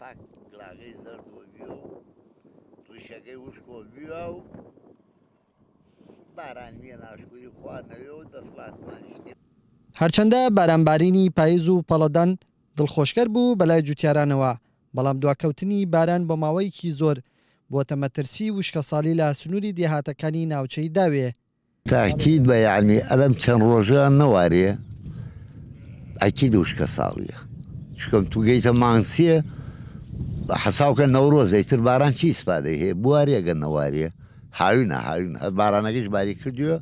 پاک لاغەی زەردووە بێ و ڕیشەکەی وشکۆ بیوە و باران نییە ناشکوی خواردنەوێ و دەسڵاتمانیش نییە. هەرچەندە بارانبارینی پاییز و پەڵەدان دڵخۆشکەر بوو بەلای جوتیارانەوە، بەڵام دواکەوتنی باران بە ماوەیەکی زۆر بۆتە مەترسی وشکە ساڵی لە سنووری دێهاتەکانی ناوچەی داوێ. تاکید بە یعنی ئەلەم چەند ڕۆژە نەوارێ ئەکید وشکە ساڵیە چکەم تو گەیتە مانگسیە حەساوکە نەورۆزەیتر باران چی ئیسپادەی هەیە بوارێ گە نەوارێ هاوینە هاوین هەر بارانەکەش باری کردووە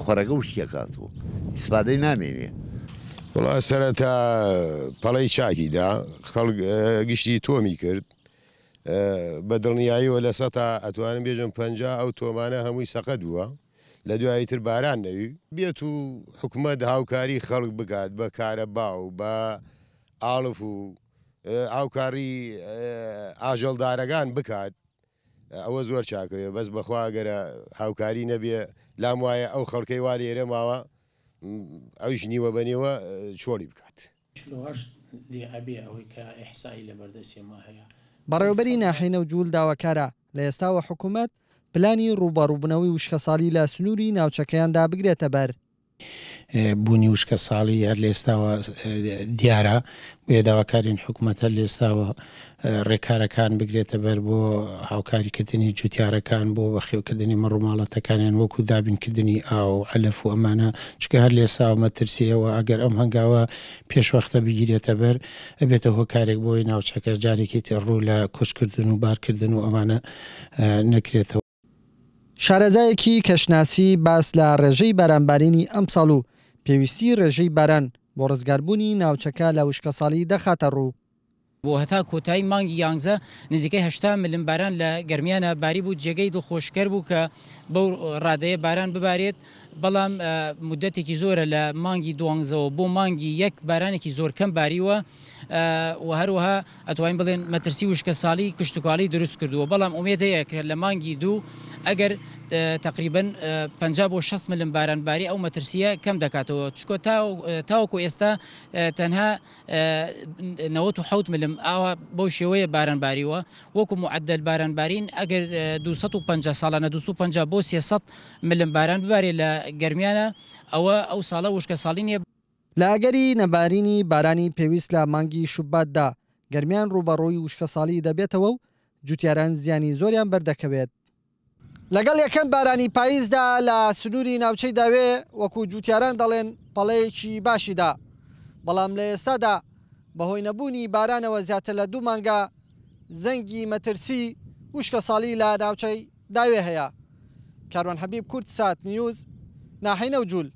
خۆرەکە وشکێ کاتبوو ئیسپادەی نامێنێ. وڵا سەرەتا پەڵەی چاکیدا خەڵک گشتی تۆمی کرد بە دڵنیاییەوە لە سەتا ئەتوانم بێژم 50 ئەو تۆمانە هەمووی سەقەت بووە لە دواییتر باران نەوی بێت و حکومەت هاوکاری خەڵک بکات بە کارە باو بە ئاڵف و هاوکاری ئاژەڵدارەکان بکات ئەوە زۆر چاکەوێ بەس بەخوا گەرە هاوکاری نەبێ لام وایە ئەو خەڵکەی وا لێرە ماوە ئەویش نیوە بەنێوە چۆڵی بکات. بەڕێوەبەری ناحێی نەوجوول داواکارە لە ئێستاوە حکوومەت پلانی ڕووبەڕووبوونەوەی وشکە ساڵی لە سنووری ناوچەکەیاندا بگرێتە بەر. بوونی وشکە ساڵی هەر لە ئێستاوە دیارە بۆیە داواکارین حکوومەت هەر لە ئێستاوە ڕێکارەکان بگرێتە بەر بۆ هاوکاریکردنی جوتیارەکان بۆ بەخێوکردنی مەڕووماڵەتەکانیان وەکو دابینکردنی ئاو عەلەف و ئەمانە چکە هەر لە ئێستاوە مەترسیەوە ئەگەر ئەم هەنگاوە پێشوەختە بگیرێتە بەر ئەبێتە هۆکارێک بۆی ناوچەکە جارێکی تر ڕوو لە کۆچکردن و بارکردن و ئەمانە نەکرێتەوە. شارەزایەکی کەشناسی باس لە ڕێژەی بارانبارینی ئەم ساڵ و پێویستی ڕێژەی باران بۆ ڕزگاربوونی ناوچەکە لە وشکە ساڵی دەخاتە ڕوو. بۆ هەتا کۆتایی مانگی 11 نزیکەی 80 ملم باران لە گەرمیانە باری بوو جێگەی دڵخۆشکەر بوو کە بەو ڕادەیە باران ببارێت، بەڵام مدەتێکی زۆرە لە مانگی 12 بۆ مانگی 1 بارانێکی زۆر کەم باریوە و هەروەها ئەتوانین بڵێن مەترسی وشکە ساڵی کشتتوکاڵی دروست کردووە، بەڵام ئومێد هەیە کە لە مانگی 2 ئەگەر تقریبن 50 بۆ 60 ملم بارانباری ئەو مەترسیە کەم دەکاتەوە چکۆ تاوەکو ئێستا تەنها 97 ملم ئاوا بەو شێوەیە بارانباریوە وەکو معدل بارانبارین ئەگەر 250 ساڵانە 250 بۆ 300 ملم باران ببارێت لە گەرمیانە ئەو ساڵە وشکە ساڵی نیە. لە ئەگەری نەبارینی بارانی پێویست لە مانگی شوباتدا گەرمیان ڕوبەڕۆی وشکە ساڵی دەبێتەوە و جوتیاران زیانی زۆریان بەردەکەوێت. لەگەڵ یەکەم بارانی پاییزدا لە سنووری ناوچەی داوێ وەکو جوتیاران دەڵێن پەڵەیەکی باشیدا، بەڵام لە ئێستادا بەهۆی نەبوونی بارانەوە زیاتر لە 2 مانگە زەنگی مەترسی وشکە ساڵی لە ناوچەی داوێ هەیە. کاروان حەبیب، کورتسات نیوز، ناحەی نەوجوول.